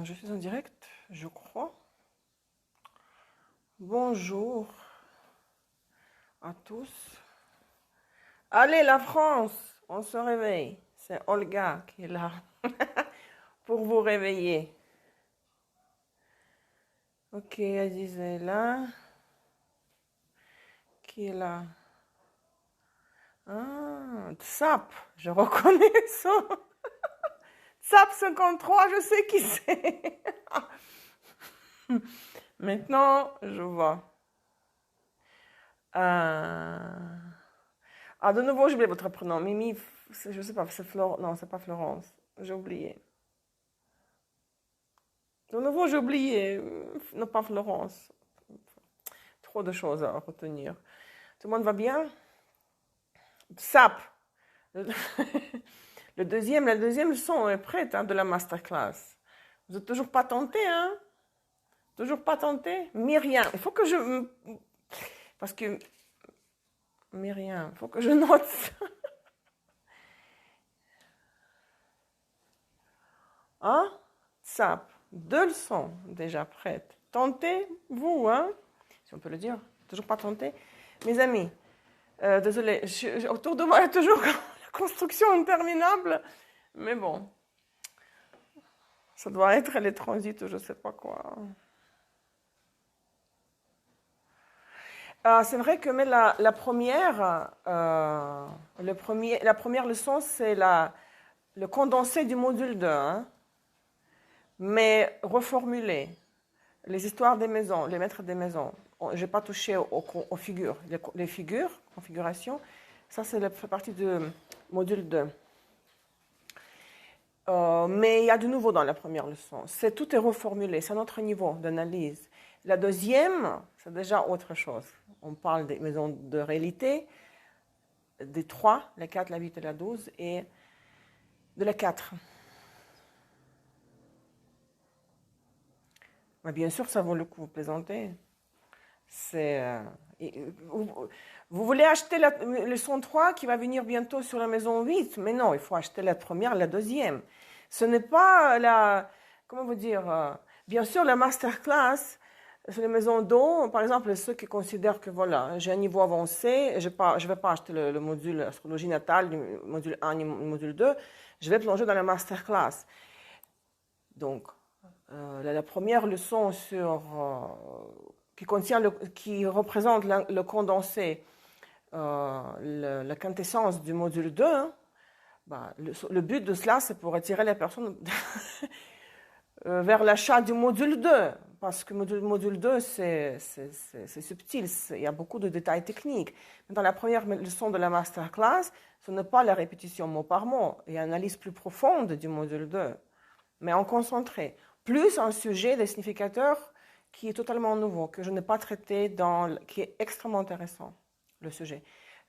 Je suis en direct, je crois. Bonjour à tous. Allez, la France, on se réveille. C'est Olga qui est là pour vous réveiller. Ok, Aziz est là. Qui est là? Ah, Tsap, je reconnais ça. Tsap 53, je sais qui c'est. Maintenant, je vois. Ah, de nouveau, j'ai oublié votre prénom. Mimi, je sais pas, c'est Florence. Non, c'est pas Florence. J'ai oublié. De nouveau, j'ai oublié. Non, pas Florence. Trop de choses à retenir. Tout le monde va bien? SAP. La deuxième leçon est prête hein, de la masterclass. Vous n'êtes toujours pas tenté, hein? Toujours pas tenté? Myriam, il faut que je... Parce que... Myriam, il faut que je note ça. Hein? SAP. 2 leçons déjà prêtes. Tentez-vous, hein? Si on peut le dire. Toujours pas tenté. Mes amis, désolé, autour de moi, il y a toujours la construction interminable. Mais bon, ça doit être les transits ou je sais pas quoi. C'est vrai que mais la première, la première leçon, c'est le condensé du module 2, hein, mais reformulé. Les histoires des maisons, les maîtres des maisons. Je n'ai pas touché aux figures. Les figures, configuration, ça c'est la partie du module 2. Mais il y a de nouveau dans la première leçon. Tout est reformulé, c'est un autre niveau d'analyse. La deuxième, c'est déjà autre chose. On parle des maisons de réalité, des 3, la 4, la 8 et la 12, et de la 4. Mais bien sûr, ça vaut le coup, vous plaisantez. Vous voulez acheter la leçon 3 qui va venir bientôt sur la maison 8, mais non, il faut acheter la première, la deuxième. Ce n'est pas la... Comment vous dire bien sûr, la masterclass sur les maisons d'eau, par exemple, ceux qui considèrent que voilà, j'ai un niveau avancé, je ne vais pas acheter le module astrologie natale, du module 1 du module 2, je vais plonger dans la masterclass. Donc, la première leçon qui représente le condensé, la quintessence du module 2, hein, bah, le but de cela, c'est pour attirer les personnes vers l'achat du module 2, parce que le module 2, c'est subtil, il y a beaucoup de détails techniques. Dans la première leçon de la masterclass, ce n'est pas la répétition mot par mot, il y a une analyse plus profonde du module 2, mais en concentré. Plus un sujet des significateurs qui est totalement nouveau, que je n'ai pas traité qui est extrêmement intéressant, le sujet,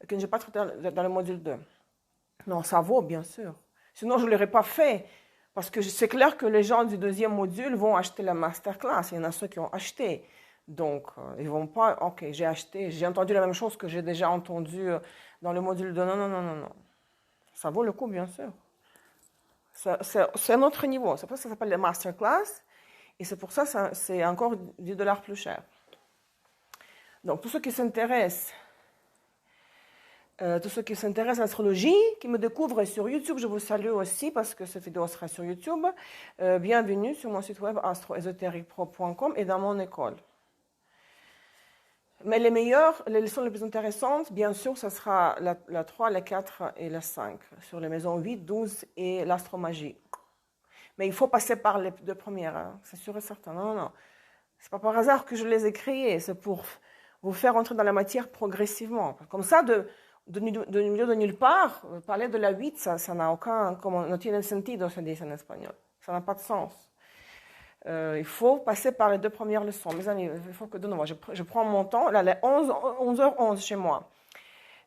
que je n'ai pas traité dans le module 2. Non, ça vaut, bien sûr. Sinon, je ne l'aurais pas fait. Parce que c'est clair que les gens du deuxième module vont acheter la masterclass. Il y en a ceux qui ont acheté. Donc, ils vont pas, ok, j'ai acheté, j'ai entendu la même chose que j'ai déjà entendu dans le module 2. Non, non, non, non, non. Ça vaut le coup, bien sûr. C'est un autre niveau. C'est pour ça que ça s'appelle la masterclass. Et c'est pour ça que c'est encore $10 plus cher. Donc, tous ceux qui s'intéressent tous ceux qui s'intéressent à l'astrologie, qui me découvrent sur YouTube, je vous salue aussi parce que cette vidéo sera sur YouTube. Bienvenue sur mon site web astroesotericpro.com et dans mon école. Mais les leçons les plus intéressantes, bien sûr, ce sera la 3, la 4 et la 5, sur les maisons 8, 12 et l'astromagie. Mais il faut passer par les 2 premières, hein, c'est sûr et certain. Non, non, non. C'est pas par hasard que je les ai créées, c'est pour vous faire entrer dans la matière progressivement. Comme ça, de milieu de nulle part, parler de la 8, ça n'a aucun, como no tiene sentido, se dit en espagnol. Ça n'a pas de sens. Il faut passer par les 2 premières leçons. Mes amis, il faut que de nouveau, je prends mon temps. Là, il est 11h11 chez moi.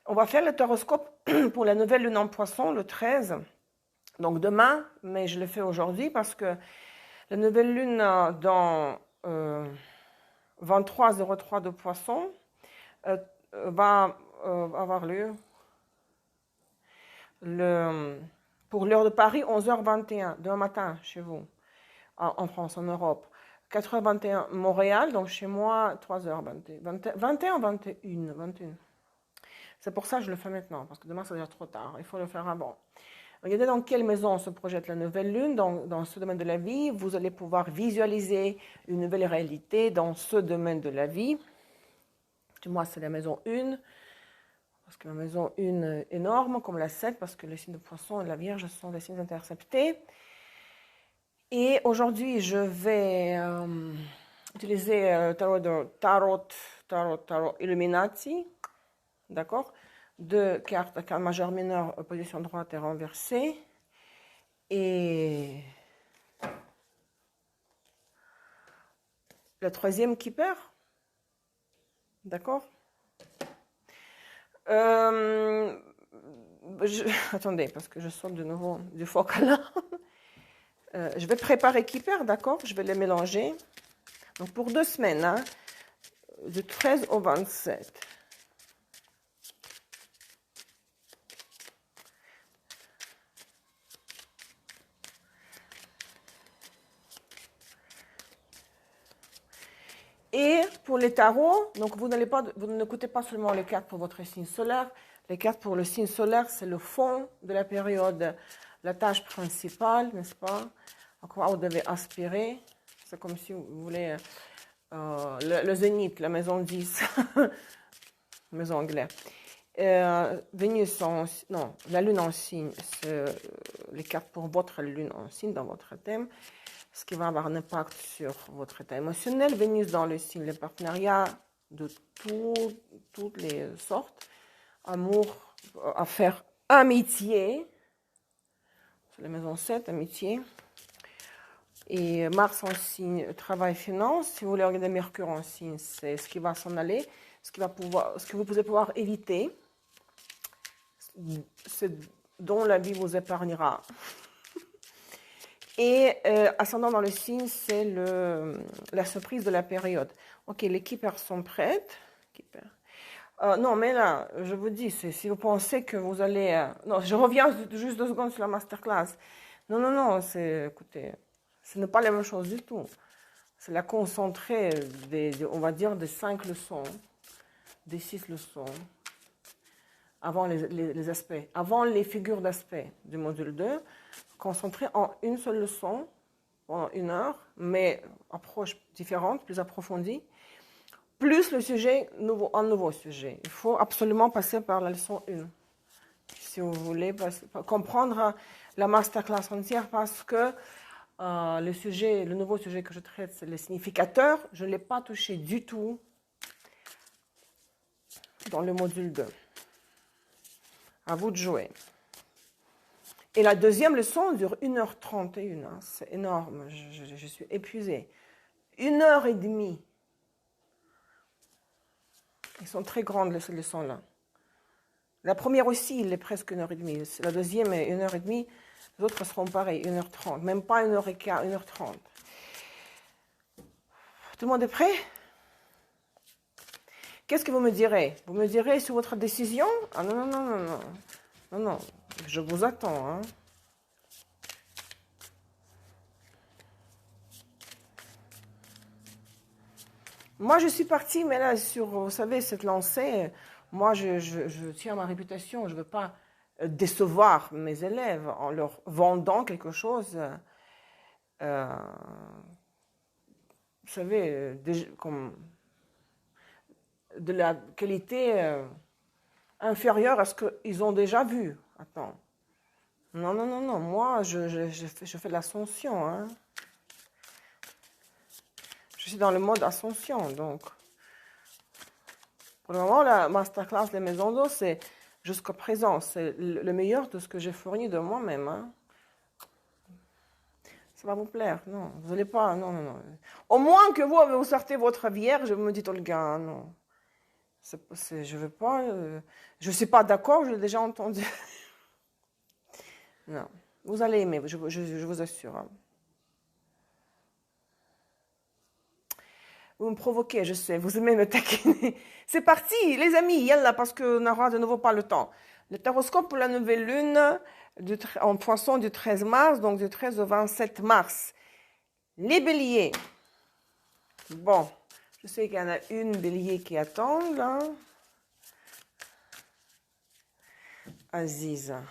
On va faire le horoscope pour la nouvelle lune en poisson, le 13. Donc demain, mais je le fais aujourd'hui parce que la nouvelle lune dans 23h03 de poisson va avoir lieu pour l'heure de Paris, 11h21, demain matin, chez vous. en France, en Europe. 4h21 Montréal, donc chez moi, 3h21, 21. C'est pour ça que je le fais maintenant, parce que demain, ça va être trop tard. Il faut le faire avant. Regardez dans quelle maison se projette la nouvelle lune. Dans ce domaine de la vie, vous allez pouvoir visualiser une nouvelle réalité dans ce domaine de la vie. Moi, c'est la maison 1, parce que la maison 1 est énorme, comme la 7, parce que les signes de poisson et la Vierge sont des signes interceptés. Et aujourd'hui, je vais utiliser tarot Illuminati, d'accord? 2 cartes, carte majeure mineure, position droite et renversée. Et la 3e qui perd, d'accord? Attendez, parce que je sors de nouveau du phoque là. Je vais préparer qui perd, d'accord? Je vais les mélanger. Donc pour 2 semaines, hein, du 13 au 27. Et pour les tarots, donc vous n'écoutez pas seulement les cartes pour votre signe solaire. Les cartes pour le signe solaire, c'est le fond de la période, la tâche principale, n'est-ce pas? À quoi vous devez aspirer. C'est comme si vous voulez le zénith, la maison 10, maison anglaise. Vénus non, la lune en signe, c'est les cartes pour votre lune en signe dans votre thème, ce qui va avoir un impact sur votre état émotionnel. Vénus dans le signe, les partenariats de toutes les sortes, amour, affaires, amitié, c'est la maison 7, amitié. Et Mars en signe, travail, finance. Si vous voulez regarder Mercure en signe, c'est ce qui va s'en aller, ce que vous pouvez pouvoir éviter, ce dont la vie vous épargnera. Et ascendant dans le signe, c'est la surprise de la période. Ok, les keepers sont prêtes. Non, mais là, je vous dis, si vous pensez que vous allez... non, je reviens juste 2 secondes sur la masterclass. Non, écoutez, ce n'est pas la même chose du tout. C'est la concentrée, on va dire, des 5 leçons, des 6 leçons, avant les aspects, avant les figures d'aspect du module 2, concentrée en une seule leçon, pendant 1 heure, mais approche différente, plus approfondie, plus le sujet, un nouveau sujet. Il faut absolument passer par la leçon 1, si vous voulez comprendre la masterclass entière, parce que le nouveau sujet que je traite, c'est les significateurs. Je ne l'ai pas touché du tout dans le module 2. À vous de jouer. Et la 2e leçon dure 1h31. Hein. C'est énorme. Je suis épuisée. 1h30. Elles sont très grandes, ces leçons-là. La première aussi, il est presque 1h30. La 2e est 1h30. Les autres seront pareils, 1h30. Même pas 1h15, 1h30. Tout le monde est prêt? Qu'est-ce que vous me direz? Vous me direz sur votre décision? Ah non. Je vous attends. Hein. Moi, je suis partie, mais là, vous savez, cette lancée, moi, je tiens à ma réputation. Je ne veux pas décevoir mes élèves en leur vendant quelque chose, vous savez, comme de la qualité inférieure à ce qu'ils ont déjà vu. Attends. Non. Moi, je fais de l'ascension. Hein. Je suis dans le mode ascension, donc. Pour le moment, la masterclass des maisons d'eau, c'est jusqu'à présent, c'est le meilleur de ce que j'ai fourni de moi-même. Hein. Ça va vous plaire, non? Vous n'allez pas, non. Au moins que vous sortez votre vierge, vous me dites, Olga, non. Je veux pas, je ne suis pas d'accord, je l'ai déjà entendu. Non, vous allez aimer, je vous assure. Hein. Vous me provoquez, je sais, vous aimez me taquiner. C'est parti, les amis, yallah, parce qu'on n'aura de nouveau pas le temps. Le taroscope pour la nouvelle lune en poisson du 13 mars, donc du 13 au 27 mars. Les béliers. Bon, je sais qu'il y en a une bélier qui attend là. Aziza.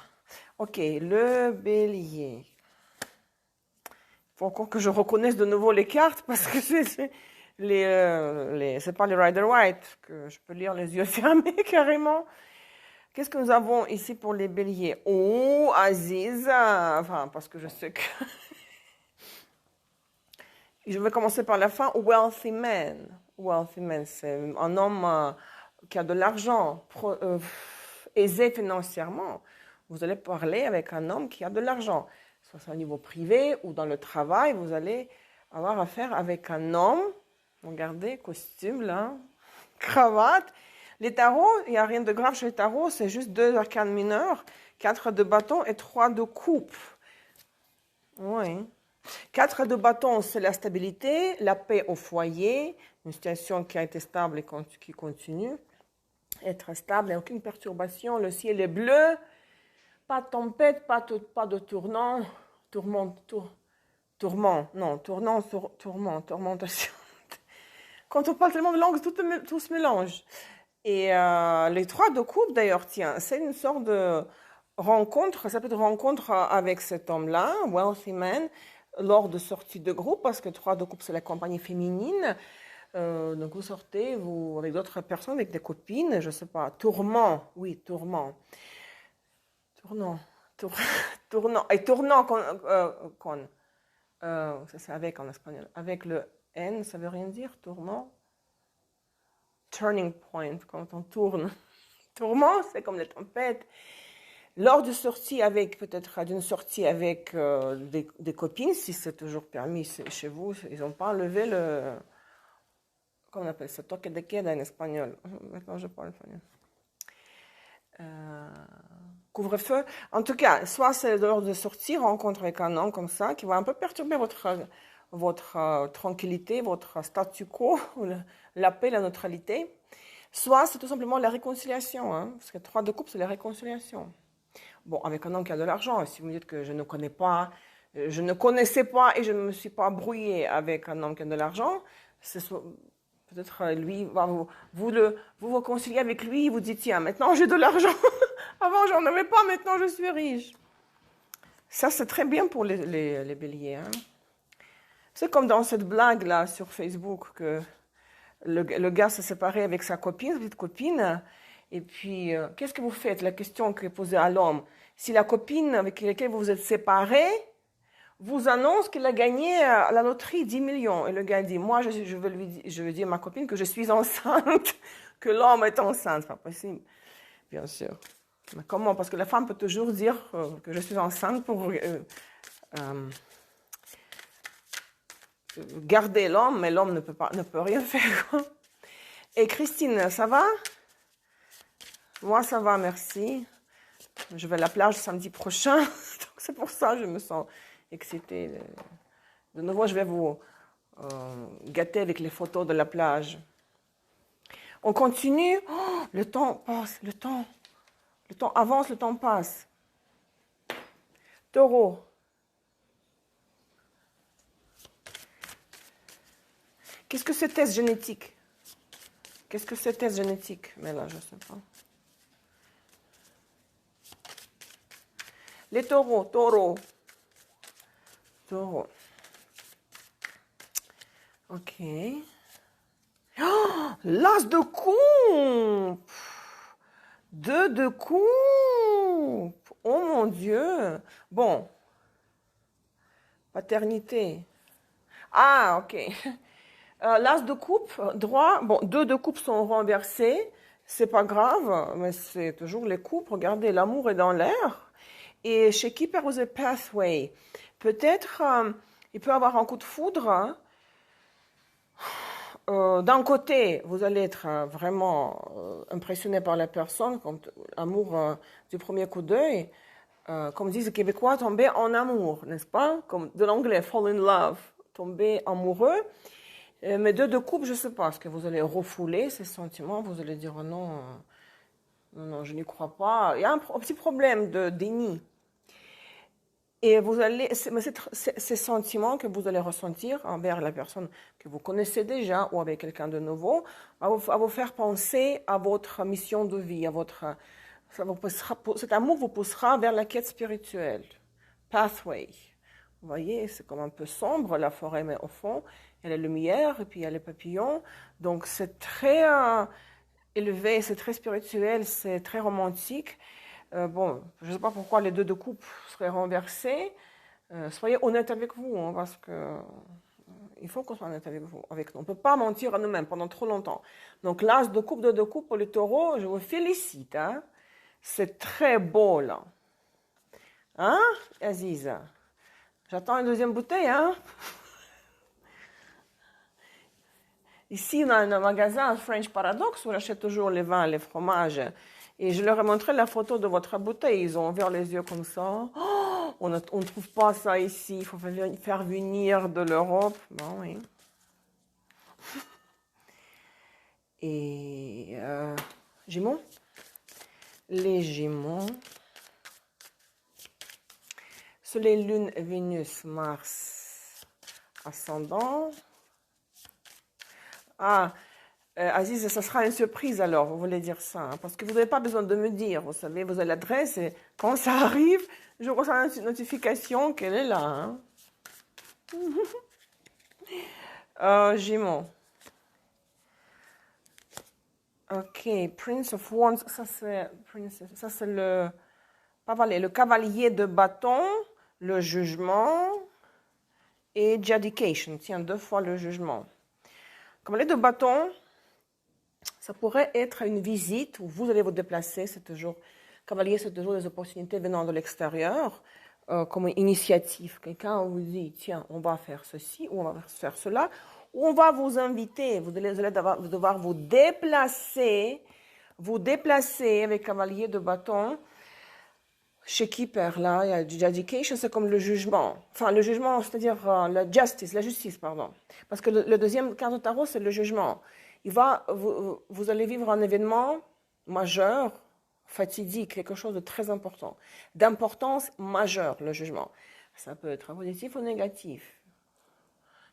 Ok, le bélier. Il faut encore que je reconnaisse de nouveau les cartes parce que c'est pas les Rider-Waite que je peux lire les yeux fermés carrément. Qu'est-ce que nous avons ici pour les béliers? Oh, Aziza. Enfin, parce que je sais que... Je vais commencer par la fin. Wealthy man. Wealthy man, c'est un homme qui a de l'argent, aisé financièrement. Vous allez parler avec un homme qui a de l'argent. Soit au niveau privé ou dans le travail, vous allez avoir affaire avec un homme. Regardez, costume là, cravate. Les tarots, il n'y a rien de grave chez les tarots, c'est juste 2 arcanes mineurs, 4 de bâton et 3 de coupe. Oui. 4 de bâton, c'est la stabilité, la paix au foyer, une situation qui a été stable et qui continue. Être stable, il n'y a aucune perturbation, le ciel est bleu, pas de tempête, pas de tournant, tourmentation. Quand on parle tellement de langues, tout se mélange. Et les 3 de coupe, d'ailleurs, tiens, c'est une sorte de rencontre, ça peut être rencontre avec cet homme-là, wealthy man, lors de sorties de groupe, parce que 3 de coupe, c'est la compagnie féminine. Donc vous sortez avec d'autres personnes, avec des copines, je ne sais pas, tournant, et tournant, ça c'est avec en espagnol, avec le N, ça veut rien dire, tournant, turning point, quand on tourne, tourment, c'est comme les tempêtes. Lors d'une sortie avec, des copines, si c'est toujours permis chez vous, ils n'ont pas enlevé le, comment on appelle ça, toque de queda en espagnol. Maintenant, je parle espagnol. Couvre-feu. En tout cas, soit c'est lors de sortie, rencontre avec un homme comme ça, qui va un peu perturber votre tranquillité, votre statu quo, la paix, la neutralité. Soit c'est tout simplement la réconciliation, hein, parce que 3 de coupe, c'est la réconciliation. Bon, avec un homme qui a de l'argent, si vous me dites que je ne connaissais pas et je ne me suis pas brouillée avec un homme qui a de l'argent, peut-être lui, vous réconciliez avec lui, vous dites, tiens, maintenant j'ai de l'argent. Avant, j'en avais pas, maintenant je suis riche. Ça, c'est très bien pour les béliers. Hein. C'est comme dans cette blague-là sur Facebook, que le gars s'est séparé avec sa petite copine. Et puis, qu'est-ce que vous faites? La question qui est posée à l'homme. Si la copine avec laquelle vous vous êtes séparés vous annonce qu'il a gagné à la loterie 10 millions. Et le gars dit, moi, je veux dire à ma copine que je suis enceinte, que l'homme est enceinte. C'est pas possible, bien sûr. Mais comment? Parce que la femme peut toujours dire que je suis enceinte pour garder l'homme, mais l'homme ne peut rien faire. Et Christine, ça va? Moi, ça va, merci. Je vais à la plage samedi prochain, donc c'est pour ça que je me sens excitée. De nouveau, je vais vous gâter avec les photos de la plage. On continue. Oh, le temps passe, le temps avance, le temps passe. Taureau. Qu'est-ce que c'est test génétique? Mais là, je ne sais pas. Les taureaux. Ok. Oh, l'as de coupe. 2 de coupe. Oh mon Dieu. Bon. Paternité. Ah, ok. L'as de coupe, droit. Bon, 2 de coupe sont renversés. C'est pas grave, mais c'est toujours les coupes. Regardez, l'amour est dans l'air. Et chez Keeper of the Pathway, peut-être il peut avoir un coup de foudre. Hein. D'un côté, vous allez être vraiment impressionné par la personne, comme amour du premier coup d'œil. Comme disent les Québécois, tomber en amour, n'est-ce pas? Comme de l'anglais, fall in love, tomber amoureux. Mais 2 de coupe, je ne sais pas, est-ce que vous allez refouler ces sentiments, vous allez dire non, non, je n'y crois pas. Il y a un petit problème de déni. Et vous allez, ces sentiments que vous allez ressentir envers la personne que vous connaissez déjà ou avec quelqu'un de nouveau, va vous faire penser à votre mission de vie, à votre, cet amour vous poussera vers la quête spirituelle. Pathway. Vous voyez, c'est comme un peu sombre, la forêt, mais au fond, il y a la lumière et puis il y a les papillons. Donc c'est très élevé, c'est très spirituel, c'est très romantique. Bon, je ne sais pas pourquoi les deux de coupe seraient renversés. Soyez honnête avec vous, hein, parce que il faut qu'on soit honnête avec vous. Avec nous. On ne peut pas mentir à nous-mêmes pendant trop longtemps. Donc l'as de coupe, deux de coupe pour le taureau, je vous félicite. Hein. C'est très beau là. Hein, Aziza? J'attends une deuxième bouteille, hein? Ici, on a un magasin French Paradox où j'achète toujours les vins, les fromages. Et je leur ai montré la photo de votre bouteille. Ils ont ouvert les yeux comme ça. Oh, on ne trouve pas ça ici. Il faut faire venir de l'Europe. Bon, oui. Et Gémeaux. Les Gémeaux. Soleil, Lune, Vénus, Mars, ascendant. Ah, Aziz, ça sera une surprise alors, vous voulez dire ça, hein, parce que vous n'avez pas besoin de me dire, vous savez, vous avez l'adresse et quand ça arrive, je reçois une notification qu'elle est là. Hein. Gémeaux. Ok, Prince of Wands, ça c'est le cavalier de bâton, le jugement et Judgation, tiens, 2 fois le jugement. Cavalier de bâton, ça pourrait être une visite où vous allez vous déplacer, c'est toujours, cavalier, c'est toujours des opportunités venant de l'extérieur, comme une initiative. Quelqu'un vous dit, tiens, on va faire ceci, ou on va faire cela, ou on va vous inviter, vous allez devoir vous déplacer avec cavalier de bâton. Chez Keeper, là, il y a du Judgation, c'est comme le jugement. Enfin, le jugement, c'est-à-dire la justice, pardon. Parce que le deuxième carte de tarot, c'est le jugement. Vous allez vivre un événement majeur, fatidique, quelque chose de très important. D'importance majeure, le jugement. Ça peut être positif ou négatif.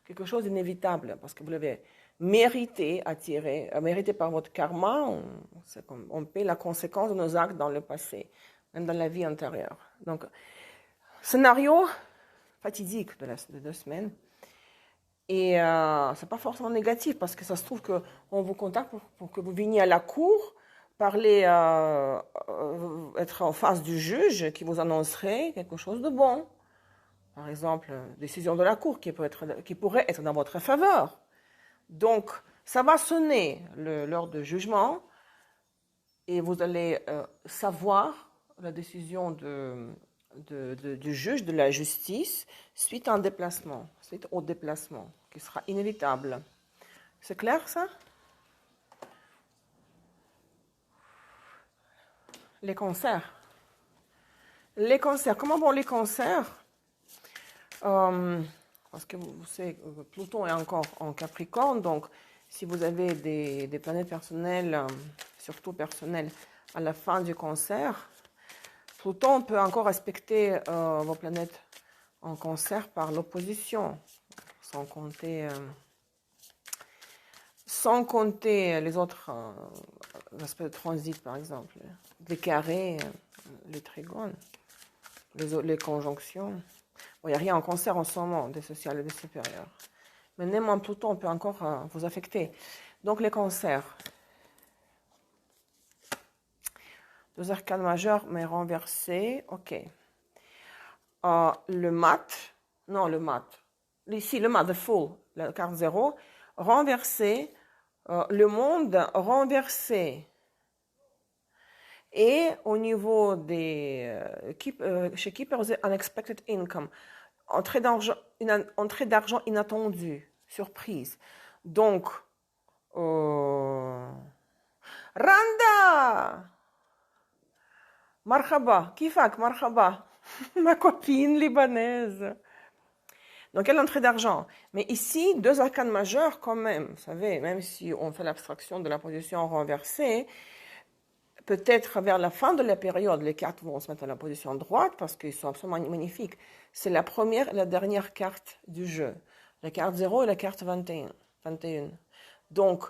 Quelque chose d'inévitable, parce que vous l'avez mérité, mérité par votre karma. On paie la conséquence de nos actes dans le passé, même dans la vie antérieure. Donc, scénario fatidique de 2 semaines. Et c'est pas forcément négatif parce que ça se trouve qu'on vous contacte pour que vous veniez à la cour, parler, être en face du juge qui vous annoncerait quelque chose de bon. Par exemple, décision de la cour qui pourrait être dans votre faveur. Donc, ça va sonner l'heure de jugement et vous allez savoir la décision du juge de la justice suite au déplacement, qui sera inévitable. C'est clair, ça? Les cancers. Comment vont les cancers? Parce que vous savez, Pluton est encore en Capricorne, donc si vous avez des planètes personnelles, surtout personnelles, à la fin du Cancer, Pluton peut encore respecter vos planètes en Cancer par l'opposition, sans compter les autres aspects de transit, par exemple, les carrés, les trigones, les conjonctions. Bon, il n'y a rien en Cancer en ce moment, des sociales et des supérieures. Mais néanmoins, Pluton peut encore vous affecter. Donc, les cancers. 2 arcanes majeures, mais renversées. OK. Le mat. Ici, le mat, the Fool, la carte 0. Renversé. Le monde renversé. Et au niveau chez Keeper, unexpected income. Une entrée d'argent inattendue. Surprise. Donc, Randa! Marhaba, kifak, marhaba, ma copine libanaise. Donc, quelle entrée d'argent? Mais ici, 2 arcanes majeures quand même, vous savez, même si on fait l'abstraction de la position renversée, peut-être vers la fin de la période, les cartes vont se mettre à la position droite parce qu'ils sont absolument magnifiques. C'est la première et la dernière carte du jeu. La carte 0 et la carte 21. Donc,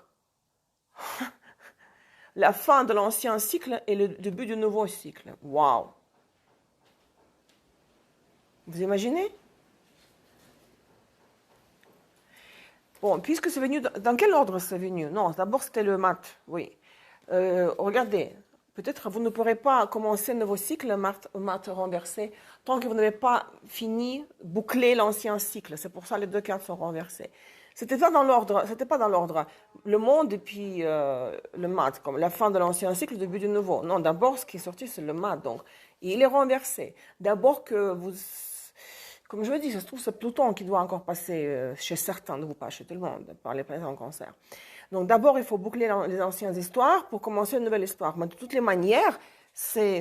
la fin de l'ancien cycle et le début du nouveau cycle. Waouh! Vous imaginez? Bon, puisque c'est venu, dans quel ordre c'est venu? Non, d'abord c'était le mat, oui. Regardez, peut-être vous ne pourrez pas commencer un nouveau cycle, mat renversé, tant que vous n'avez pas fini, bouclé l'ancien cycle. C'est pour ça que les deux cartes sont renversées. C'était pas dans l'ordre. Le monde et puis le mat, comme la fin de l'ancien cycle, le début du nouveau. Non, d'abord ce qui est sorti c'est le mat, donc. Et il est renversé. D'abord que vous... Comme je le dis, ça se trouve, c'est Pluton qui doit encore passer chez certains de vous, pas chez tout le monde, par les planètes en cancer. Donc d'abord, il faut boucler les anciennes histoires pour commencer une nouvelle histoire. Mais de toutes les manières, ça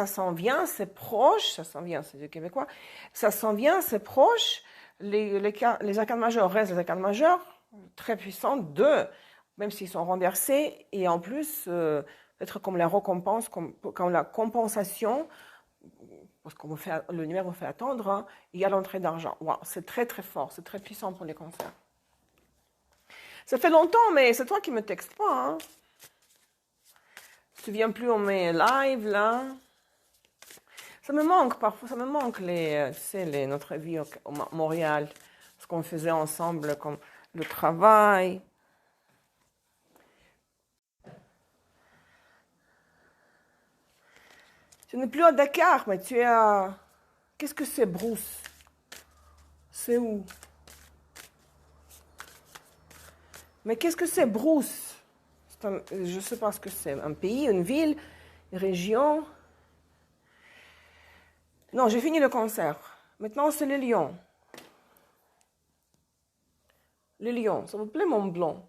s'en vient, c'est proche, ça s'en vient, c'est du québécois, ça s'en vient, c'est proche. Les arcanes majeurs restent les arcanes majeurs, très puissants, même s'ils sont renversés, et en plus, être comme la récompense, comme la compensation, parce que l'univers vous fait attendre, hein, il y a l'entrée d'argent. Wow, c'est très très fort, c'est très puissant pour les cancers. Ça fait longtemps, mais c'est toi qui me textes pas. Hein. Tu viens plus, on met live là. Ça me manque parfois, ça me manque notre vie à Montréal, ce qu'on faisait ensemble, comme le travail. Tu n'es plus à Dakar, mais tu es à... Qu'est-ce que c'est, Brousse? C'est où? Mais qu'est-ce que c'est, Brousse? Je ne sais pas ce que c'est. Un pays, une ville, une région? Non, j'ai fini le concert. Maintenant, c'est les lions. Les lions, ça vous plaît, mon blond?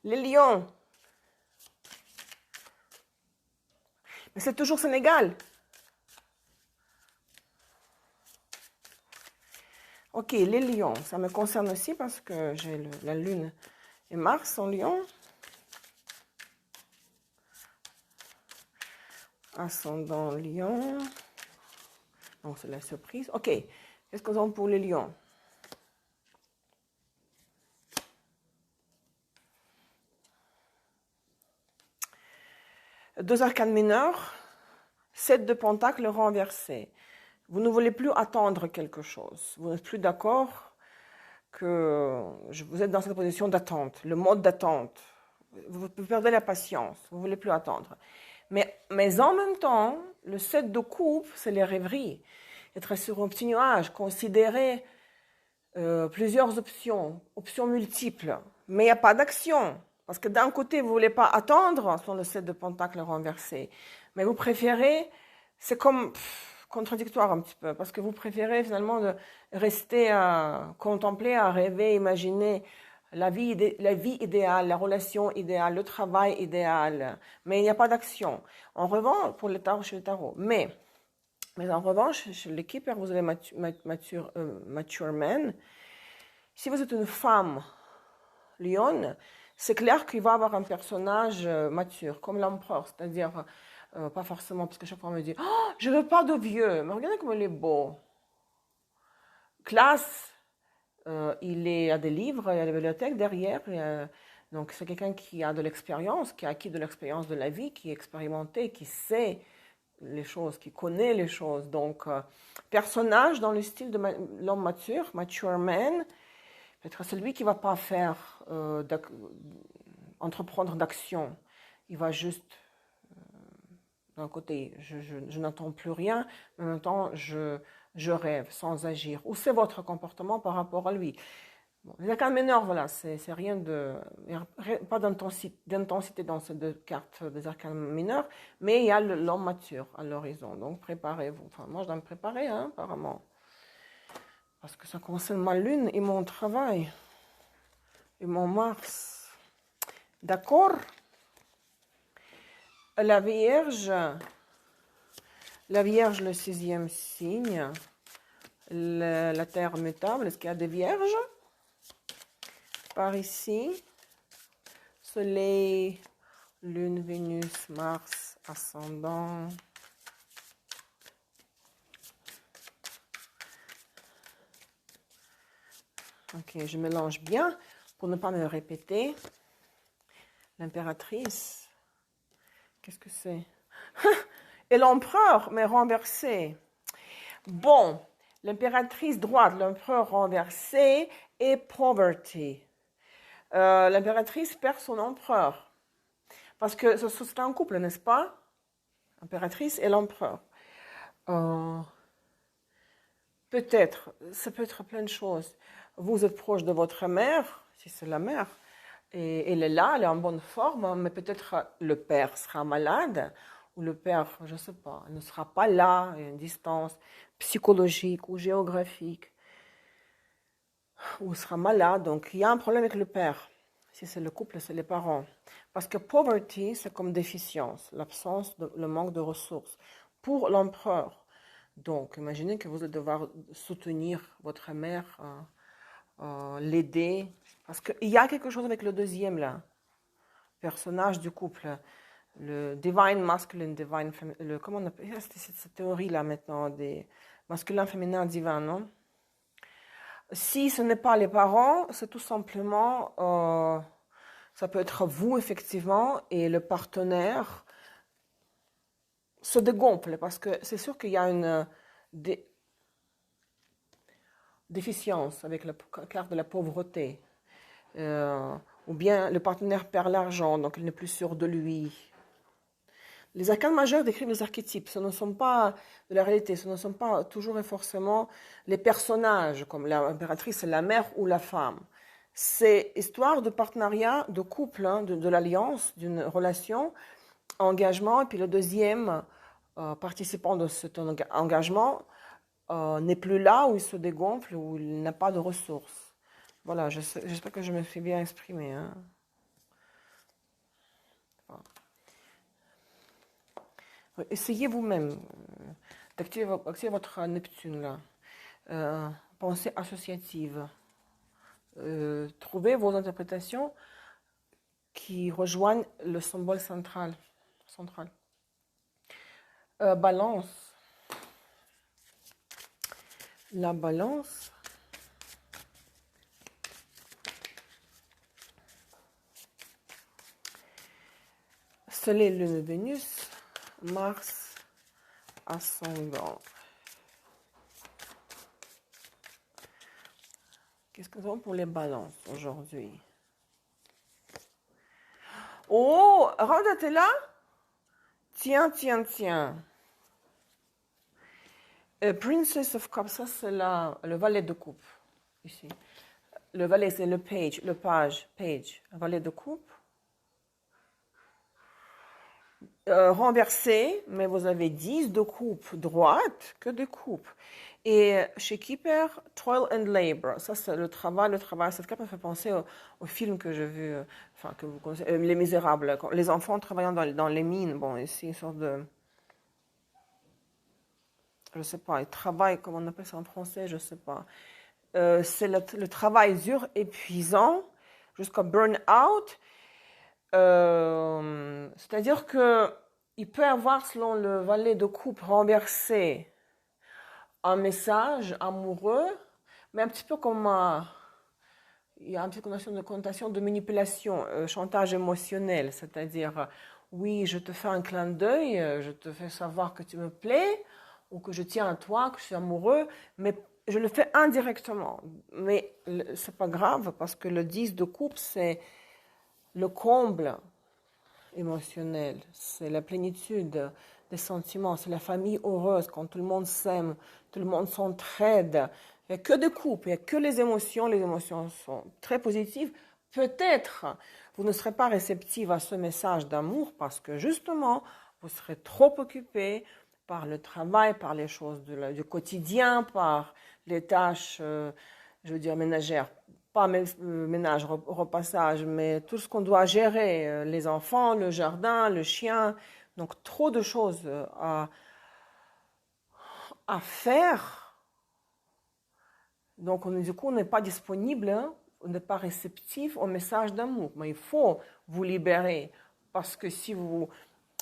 Les lions. Mais c'est toujours Sénégal. Ok, les lions, ça me concerne aussi parce que j'ai la lune et Mars en lion. Ascendant lion. Donc c'est la surprise. Ok, qu'est-ce qu'on a pour les lions? Deux arcanes mineurs, 7 de pentacles renversés. Vous ne voulez plus attendre quelque chose. Vous n'êtes plus d'accord que vous êtes dans cette position d'attente, le mode d'attente. Vous perdez la patience, vous ne voulez plus attendre. Mais en même temps, le 7 de coupe, c'est les rêveries. Être sur un petit nuage, considérer plusieurs options multiples. Mais il n'y a pas d'action. Parce que d'un côté, vous ne voulez pas attendre sur le 7 de pentacles renversé. Mais vous préférez, c'est comme contradictoire un petit peu, parce que vous préférez finalement de rester à contempler, à rêver, imaginer la vie idéale, la relation idéale, le travail idéal. Mais il n'y a pas d'action. En revanche, pour le tarot, chez le tarot. Mais en revanche, chez l'équipe, vous avez Mature Man. Si vous êtes une femme lionne, c'est clair qu'il va avoir un personnage mature, comme l'empereur, c'est-à-dire, pas forcément, parce que chaque fois on me dit « Oh, je ne veux pas de vieux !» Mais regardez comme il est beau. Classe, il a des livres, il y a des bibliothèques derrière. Donc c'est quelqu'un qui a de l'expérience, qui a acquis de l'expérience de la vie, qui est expérimenté, qui sait les choses, qui connaît les choses. Donc, personnage dans le style de l'homme mature man, peut-être celui qui ne va pas faire entreprendre d'action. Il va juste, d'un côté, je n'entends plus rien, mais en même temps, je rêve sans agir. Ou c'est votre comportement par rapport à lui. Bon, les arcanes mineurs, voilà, c'est rien de... pas d'intensité dans ces deux cartes des arcanes mineurs, mais il y a l'homme mature à l'horizon. Donc, préparez-vous. Enfin, moi, je dois me préparer, hein, apparemment. Parce que ça concerne ma lune et mon travail. Et mon Mars. D'accord? La Vierge, le 6e signe. la Terre mutable, est-ce qu'il y a des vierges? Par ici, Soleil, Lune, Vénus, Mars, ascendant. Ok, je mélange bien pour ne pas me répéter. L'impératrice, qu'est-ce que c'est? Et l'empereur, mais renversé. Bon, l'impératrice droite, l'empereur renversé et poverty. L'impératrice perd son empereur. Parce que c'est un couple, n'est-ce pas? L'impératrice et l'empereur. Peut-être, ça peut être plein de choses. Vous êtes proche de votre mère, si c'est la mère, et elle est là, elle est en bonne forme, mais peut-être le père sera malade, ou le père, je ne sais pas, ne sera pas là, à une distance psychologique ou géographique, ou sera malade, donc il y a un problème avec le père. Si c'est le couple, c'est les parents. Parce que poverty, c'est comme déficience, l'absence, le manque de ressources. Pour l'empereur, donc imaginez que vous allez devoir soutenir votre mère, l'aider. Parce qu'il y a quelque chose avec le deuxième là, personnage du couple. Le divine masculine, divine féminin. Comment on appelle cette théorie là maintenant, des masculins, féminins, divins, non? Si ce n'est pas les parents, c'est tout simplement, ça peut être vous effectivement et le partenaire se dégonfle parce que c'est sûr qu'il y a une déficience avec la carte de la pauvreté. Ou bien le partenaire perd l'argent, donc il n'est plus sûr de lui. Les arcanes majeurs décrivent les archétypes, ce ne sont pas de la réalité, ce ne sont pas toujours et forcément les personnages, comme l'impératrice, la mère ou la femme. C'est histoire de partenariat, de couple, hein, de l'alliance, d'une relation, engagement, et puis le deuxième participant de cet engagement n'est plus là, où il se dégonfle, où il n'a pas de ressources. Voilà, j'espère que je me suis bien exprimée. Hein. Essayez vous-même d'activer votre Neptune là. Pensée associative. Trouvez vos interprétations qui rejoignent le symbole central. Balance. La balance. Soleil, Lune, Vénus. Mars, ascendant. Qu'est-ce que nous avons pour les balances aujourd'hui? Oh, Rhoda, t'es là? Tiens. Princess of Cups, ça c'est le valet de coupe. Ici. Le valet, c'est le page, valet de coupe. Renversé, mais vous avez 10 de coupe droite que de coupe. Et chez Keeper, Toil and Labor, ça c'est le travail. Cette carte me fait penser au film que j'ai vu, enfin que vous connaissez, Les Misérables, les enfants travaillant dans les mines. Bon, ici une sorte de, je sais pas, ils travaillent, comment on appelle ça en français, je sais pas. C'est le travail dur, épuisant, jusqu'à burn-out. C'est-à-dire que il peut avoir, selon le valet de coupe renversé, un message amoureux, mais un petit peu comme il y a une petite connotation de manipulation, chantage émotionnel, c'est-à-dire oui, je te fais un clin d'œil, je te fais savoir que tu me plais, ou que je tiens à toi, que je suis amoureux, mais je le fais indirectement. Mais c'est pas grave, parce que le 10 de coupe, c'est le comble émotionnel, c'est la plénitude des sentiments, c'est la famille heureuse, quand tout le monde s'aime, tout le monde s'entraide. Il n'y a que des couples, il n'y a que les émotions sont très positives. Peut-être vous ne serez pas réceptive à ce message d'amour parce que justement, vous serez trop occupé par le travail, par les choses du quotidien, par les tâches, je veux dire, ménagères. Pas ménage, repassage, mais tout ce qu'on doit gérer, les enfants, le jardin, le chien. Donc, trop de choses à faire Donc, du coup, on n'est pas disponible, hein, on n'est pas réceptif au message d'amour. Mais il faut vous libérer parce que si vous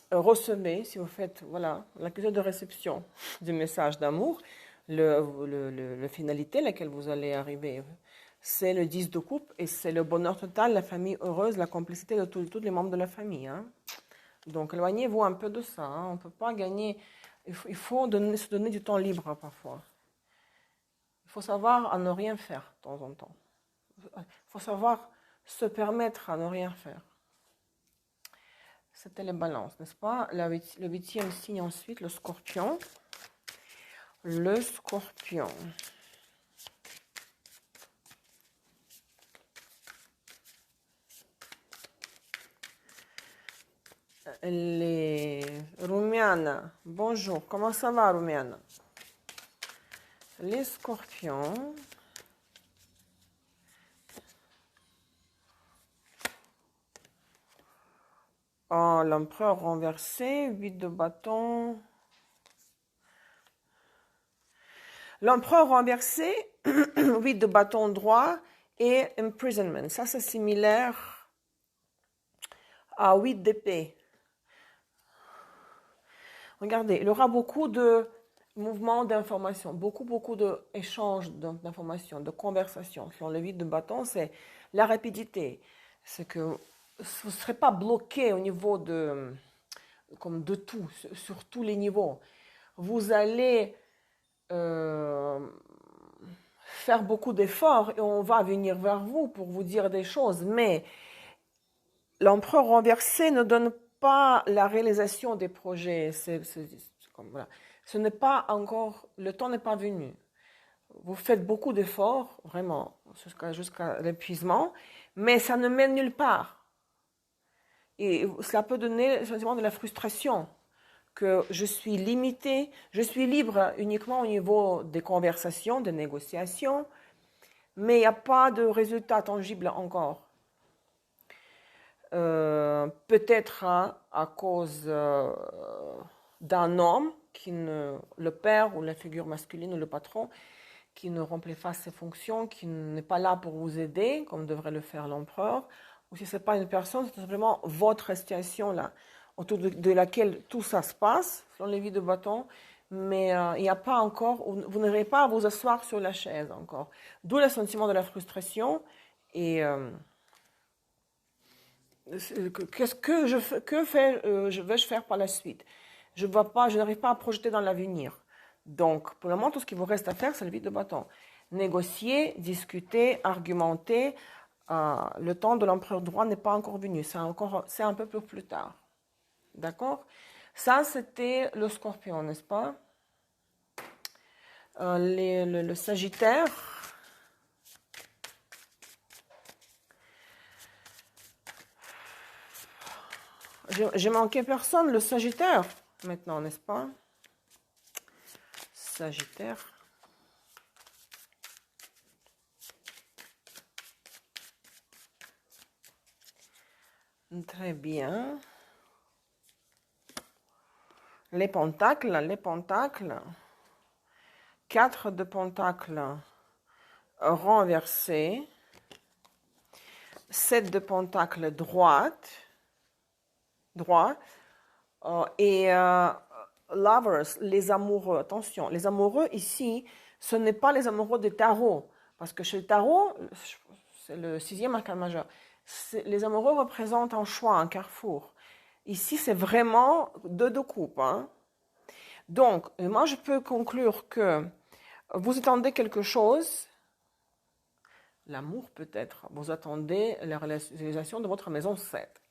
recevez, si vous faites voilà, l'accusé de réception du message d'amour, la finalité à laquelle vous allez arriver, c'est le 10 de coupe et c'est le bonheur total, la famille heureuse, la complicité de tous les membres de la famille. Hein. Donc, éloignez-vous un peu de ça. Hein. On ne peut pas gagner. Il faut se donner du temps libre hein, parfois. Il faut savoir à ne rien faire de temps en temps. Il faut savoir se permettre à ne rien faire. C'était les balances, n'est-ce pas? Le 8e signe ensuite, le scorpion. Le scorpion. Les Rumiana. Bonjour, comment ça va, Rumiana? Les scorpions. Oh, l'empereur renversé, 8 de bâton. L'empereur renversé, 8 de bâton droit et imprisonment. Ça, c'est similaire à 8 d'épée. Regardez, il y aura beaucoup de mouvements d'informations, beaucoup d'échanges d'informations, de conversations. Sur le 8 de bâton, c'est la rapidité. C'est que vous ne serez pas bloqué au niveau de tout, sur tous les niveaux. Vous allez faire beaucoup d'efforts et on va venir vers vous pour vous dire des choses. Mais l'empereur renversé ne donne pas la réalisation des projets. Voilà. Ce n'est pas encore, le temps n'est pas venu. Vous faites beaucoup d'efforts, vraiment, jusqu'à l'épuisement, mais ça ne mène nulle part. Et cela peut donner le sentiment de la frustration, que je suis limitée, je suis libre uniquement au niveau des conversations, des négociations, mais il n'y a pas de résultat tangible encore. Peut-être hein, à cause d'un homme, le père ou la figure masculine ou le patron, qui ne remplit pas ses fonctions, qui n'est pas là pour vous aider, comme devrait le faire l'empereur, ou si ce n'est pas une personne, c'est simplement votre situation là, autour de laquelle tout ça se passe, selon les vies de bâton, mais il n'y a pas encore, vous n'aurez pas à vous asseoir sur la chaise encore. D'où le sentiment de la frustration et vais-je faire par la suite? Je n'arrive pas à projeter dans l'avenir. Donc, pour le moment, tout ce qu'il vous reste à faire, c'est le vide de bâton. Négocier, discuter, argumenter. Le temps de l'empereur droit n'est pas encore venu. C'est un peu plus tard. D'accord? Ça, c'était le scorpion, n'est-ce pas? Le sagittaire. J'ai manqué personne, le sagittaire, maintenant, n'est-ce pas? Sagittaire. Très bien. Les pentacles. 4 de pentacles renversés. 7 de pentacles droit. Et lovers, les amoureux. Attention, les amoureux ici, ce n'est pas les amoureux des tarots. Parce que chez le tarot, c'est le 6e arcane majeur. Les amoureux représentent un choix, un carrefour. Ici, c'est vraiment deux de coupe. Hein. Donc, moi, je peux conclure que vous attendez quelque chose, l'amour peut-être, vous attendez la réalisation de votre maison 7.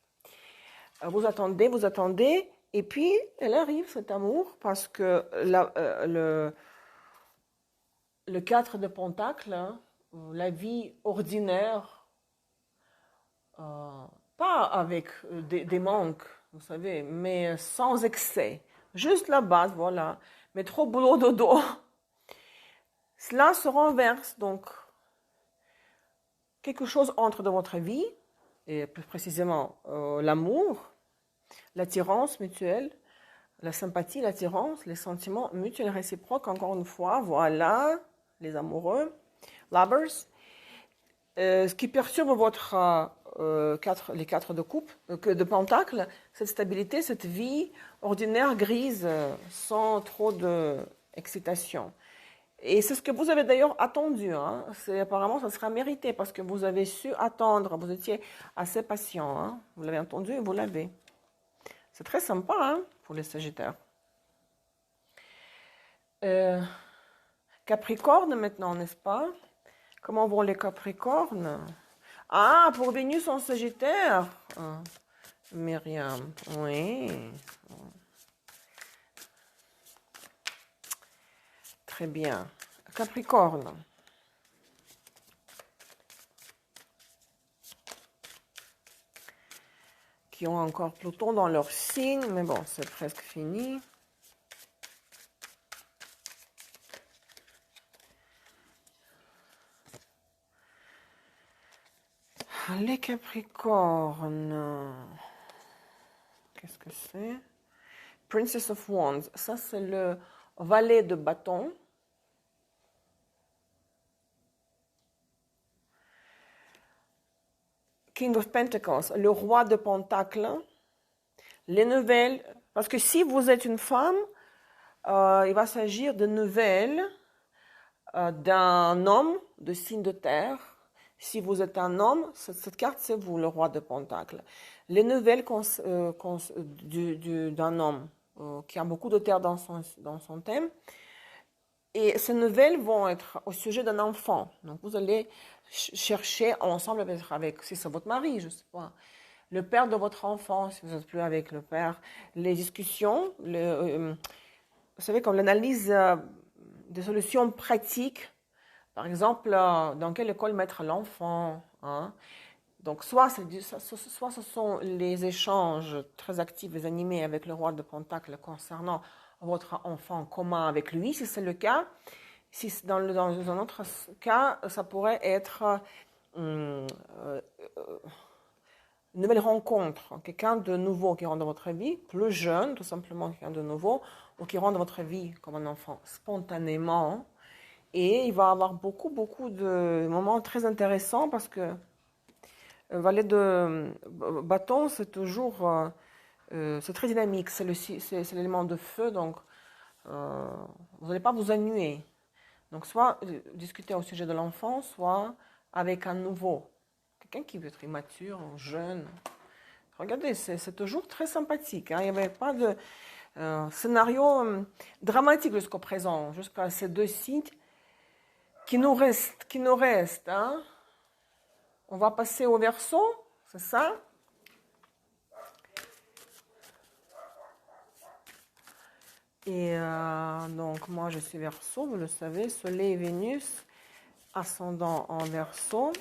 Vous attendez, et puis elle arrive, cet amour, parce que le 4 de pentacles, hein, la vie ordinaire, pas avec des manques, vous savez, mais sans excès. Juste la base, voilà. Mais trop boulot dodo. Cela se renverse, donc quelque chose entre dans votre vie, et plus précisément l'amour, l'attirance mutuelle, la sympathie, l'attirance, les sentiments mutuels réciproques, encore une fois, voilà, les amoureux. Lovers. Ce qui perturbe les 4 de coupe, de pentacle, cette stabilité, cette vie ordinaire grise, sans trop d'excitation. Et c'est ce que vous avez d'ailleurs attendu. Hein. Apparemment, ça sera mérité parce que vous avez su attendre. Vous étiez assez patient. Hein. Vous l'avez entendu et vous l'avez. C'est très sympa hein, pour les Sagittaires. Capricorne maintenant, n'est-ce pas? Comment vont les Capricornes? Ah, pour Vénus en Sagittaire. Myriam, oui. Très bien. Capricorne. Qui ont encore Pluton dans leur signe, mais bon, c'est presque fini. Les Capricornes. Qu'est-ce que c'est? Princess of Wands. Ça, c'est le valet de bâton. King of Pentacles, le roi de Pentacles. Les nouvelles. Parce que si vous êtes une femme, il va s'agir de nouvelles d'un homme de signe de terre. Si vous êtes un homme, cette carte, c'est vous, le roi de Pentacles. Les nouvelles d'un homme qui a beaucoup de terre dans son thème. Et ces nouvelles vont être au sujet d'un enfant. Donc, vous allez chercher ensemble avec si c'est votre mari, je ne sais pas, le père de votre enfant, si vous n'êtes plus avec le père. Les discussions, vous savez, comme l'analyse des solutions pratiques. Par exemple, dans quelle école mettre l'enfant hein? Donc, soit ce sont les échanges très actifs et animés avec le roi de Pentacle concernant votre enfant commun avec lui, si c'est le cas. Si dans un autre cas, ça pourrait être une nouvelle rencontre, quelqu'un de nouveau qui rentre dans votre vie, plus jeune, tout simplement quelqu'un de nouveau, ou qui rentre dans votre vie comme un enfant spontanément. Et il va avoir beaucoup de moments très intéressants parce que valet de bâton, c'est toujours c'est très dynamique, c'est l'élément de feu, donc vous n'allez pas vous ennuyer. Donc soit discuter au sujet de l'enfant, soit avec un nouveau, quelqu'un qui veut être immature, jeune. Regardez, c'est toujours très sympathique. Hein. Il n'y avait pas de scénario dramatique jusqu'au présent, jusqu'à ces deux sites qui nous restent. Hein. On va passer au Verseau, c'est ça? Et donc, moi, je suis Verseau, vous le savez, Soleil et Vénus, ascendant en Verseau.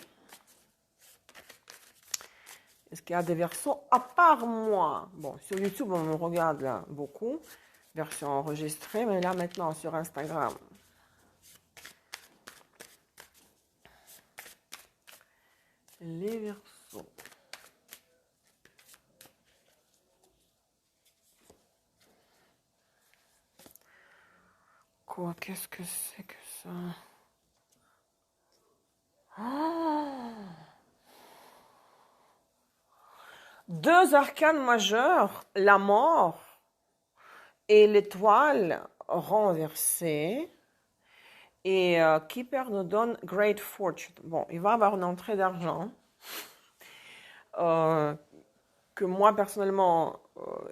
Est-ce qu'il y a des Verseaux à part moi? Bon, sur YouTube, on me regarde là beaucoup, version enregistrée, mais là, maintenant, sur Instagram. Les Verseaux. Quoi? Qu'est-ce que c'est que ça? Oh! Deux arcanes majeurs, la mort et l'étoile renversée. Et Keeper nous donne Great Fortune. Bon, il va avoir une entrée d'argent que moi, personnellement,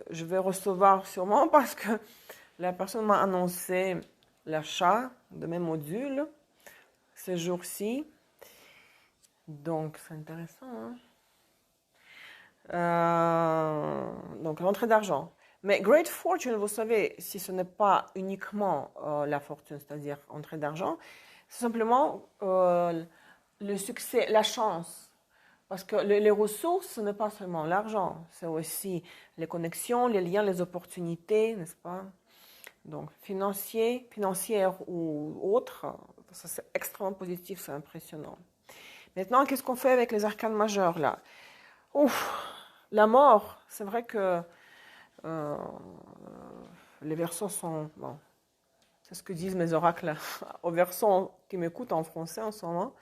je vais recevoir sûrement parce que la personne m'a annoncé l'achat de mes modules ces jours-ci. Donc, c'est intéressant. Hein? Donc, l'entrée d'argent. Mais Great Fortune, vous savez, si ce n'est pas uniquement la fortune, c'est-à-dire entrée d'argent, c'est simplement le succès, la chance. Parce que les ressources, ce n'est pas seulement l'argent, c'est aussi les connexions, les liens, les opportunités, n'est-ce pas? Donc, financière ou autre, ça c'est extrêmement positif, c'est impressionnant. Maintenant, qu'est-ce qu'on fait avec les arcanes majeures là? Ouf, la mort, c'est vrai que les Verseaux sont... Bon, C'est ce que disent mes oracles aux Verseaux qui m'écoutent en français en ce moment.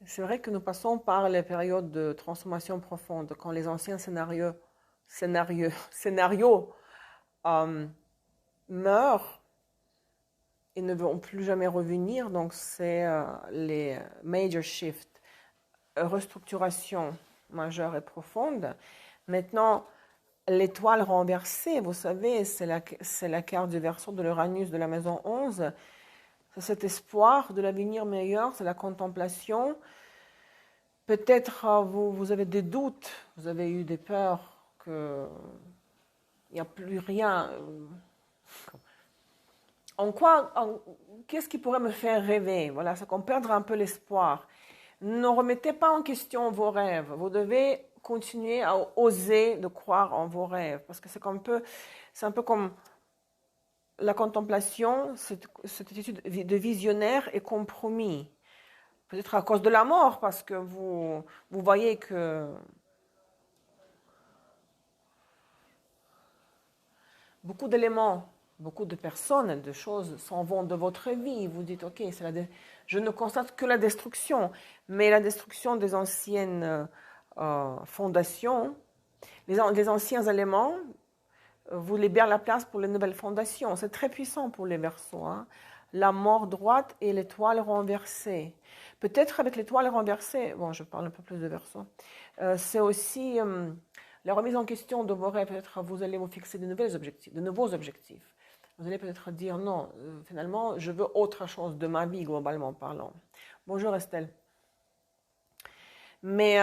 C'est vrai que nous passons par les périodes de transformation profonde, quand les anciens scénarios meurent et ne vont plus jamais revenir. Donc, c'est les major shifts, restructuration majeure et profonde. Maintenant, l'étoile renversée, vous savez, c'est la carte du Verseau de l'Uranus de la maison 11. C'est cet espoir de l'avenir meilleur, c'est la contemplation. Peut-être vous avez des doutes, vous avez eu des peurs qu'il n'y a plus rien. Qu'est-ce qui pourrait me faire rêver? Voilà, c'est qu'on perdra un peu l'espoir. Ne remettez pas en question vos rêves. Vous devez continuer à oser de croire en vos rêves. Parce que c'est un peu comme la contemplation, cette attitude de visionnaire et compromis. Peut-être à cause de la mort, parce que vous voyez que beaucoup d'éléments, beaucoup de personnes, de choses s'en vont de votre vie. Vous dites, ok, je ne constate que la destruction, mais la destruction des anciennes fondations, les anciens éléments, vous libérez la place pour les nouvelles fondations. C'est très puissant pour les Verseaux. Hein. La mort droite et l'étoile renversée. Peut-être avec l'étoile renversée, bon, je parle un peu plus de Verseaux, c'est aussi la remise en question de vos rêves. Peut-être vous allez vous fixer de nouveaux objectifs. Vous allez peut-être dire non, finalement, je veux autre chose de ma vie, globalement parlant. Bonjour Estelle. Mais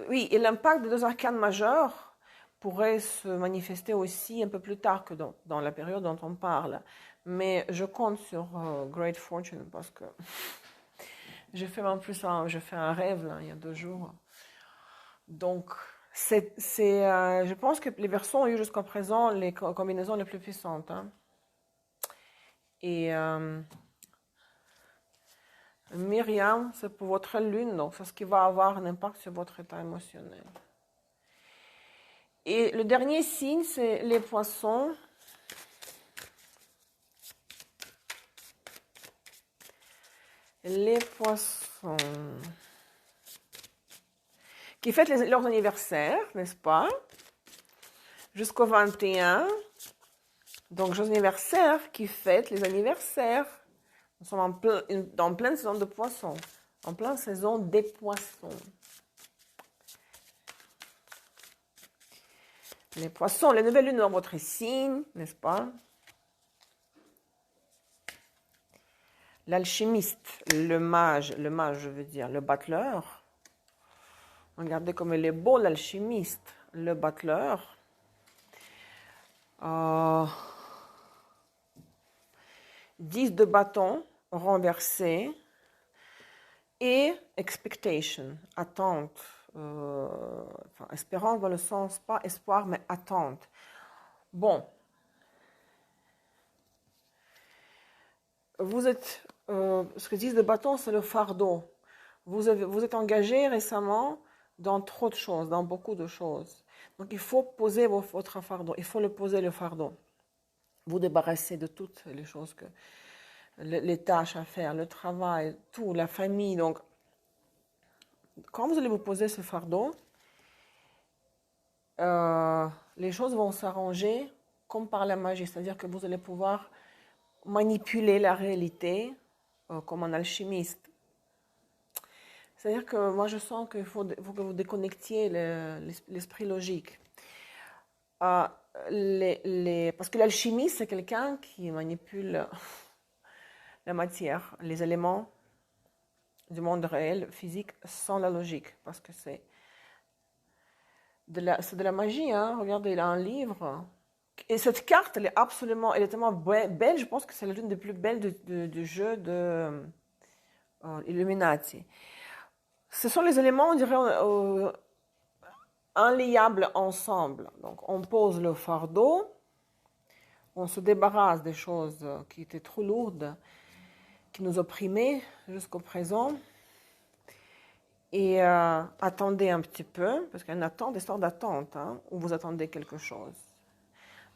oui, et l'impact des deux arcanes majeurs pourrait se manifester aussi un peu plus tard que dans la période dont on parle. Mais je compte sur Great Fortune parce que j'ai fait en plus je fais un rêve là, il y a 2 jours. Donc, je pense que les Verseaux ont eu jusqu'à présent les combinaisons les plus puissantes. Hein. Et Myriam, c'est pour votre lune, donc c'est ce qui va avoir un impact sur votre état émotionnel. Et le dernier signe, c'est les poissons. Les poissons qui fêtent leurs anniversaires, n'est-ce pas? Jusqu'au 21. Donc, les anniversaires qui fêtent les anniversaires. Nous sommes en pleine saison de poissons. En pleine saison des poissons. Les poissons, les nouvelles lunes dans votre signe, n'est-ce pas? L'alchimiste, le mage, je veux dire, le battleur. Regardez comme il est beau, l'alchimiste, le battleur. 10 de bâton renversé et expectation, attente. Espérance dans le sens, pas espoir, mais attente. Bon. Vous êtes, ce que disent de bâton, c'est le fardeau. Vous êtes engagé récemment dans trop de choses, dans beaucoup de choses. Donc, il faut poser votre fardeau. Il faut le poser, le fardeau. Vous débarrasser de toutes les choses, les tâches à faire, le travail, tout, la famille. Donc, quand vous allez vous poser ce fardeau, les choses vont s'arranger comme par la magie. C'est-à-dire que vous allez pouvoir manipuler la réalité comme un alchimiste. C'est-à-dire que moi, je sens qu'il faut que vous déconnectiez l'esprit logique. Parce que l'alchimie, c'est quelqu'un qui manipule la matière, les éléments du monde réel, physique, sans la logique. Parce que c'est de la magie. Hein. Regardez, il a un livre. Et cette carte, elle est tellement belle. Je pense que c'est l'une des plus belles du jeu de Illuminati. Ce sont les éléments, on dirait, enliables ensemble. Donc, on pose le fardeau, on se débarrasse des choses qui étaient trop lourdes, qui nous opprimaient jusqu'au présent. Et attendez un petit peu, parce qu'il y a une attente, histoire d'attente, hein, où vous attendez quelque chose.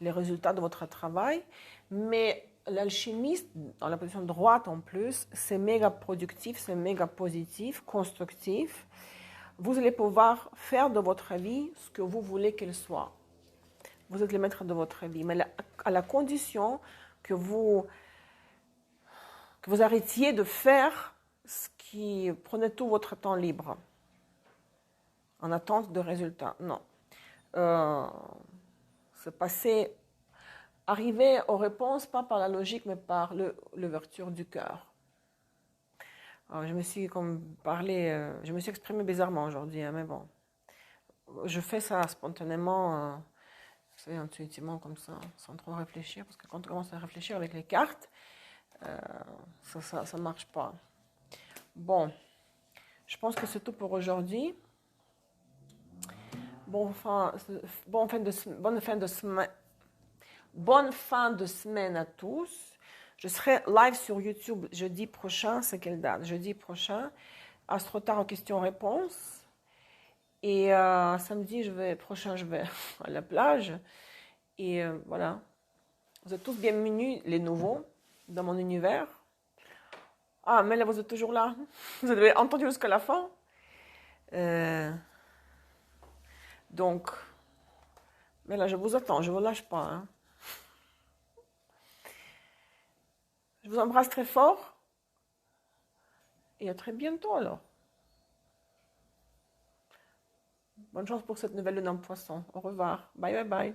les résultats de votre travail. Mais l'alchimiste, dans la position droite en plus, c'est méga productif, c'est méga positif, constructif. Vous allez pouvoir faire de votre vie ce que vous voulez qu'elle soit. Vous êtes le maître de votre vie, mais à la condition que vous arrêtiez de faire ce qui prenait tout votre temps libre en attente de résultats. Non. Se passer, arriver aux réponses pas par la logique, mais par l'ouverture du cœur. Alors, je me suis je me suis exprimée bizarrement aujourd'hui, hein, mais bon. Je fais ça spontanément, vous savez, intuitivement comme ça, sans trop réfléchir, parce que quand on commence à réfléchir avec les cartes, ça marche pas. Bon, je pense que c'est tout pour aujourd'hui. Bonne fin de semaine à tous. Je serai live sur YouTube jeudi prochain. C'est quelle date? Jeudi prochain. Astrotar aux questions-réponses. Et samedi prochain, je vais à la plage. Et voilà. Vous êtes tous bienvenus, les nouveaux, dans mon univers. Ah, mais là, vous êtes toujours là. Vous avez entendu jusqu'à la fin. Donc, mais là, je vous attends, je ne vous lâche pas. Hein. Je vous embrasse très fort. Et à très bientôt alors. Bonne chance pour cette nouvelle lune en poisson. Au revoir. Bye, bye, bye.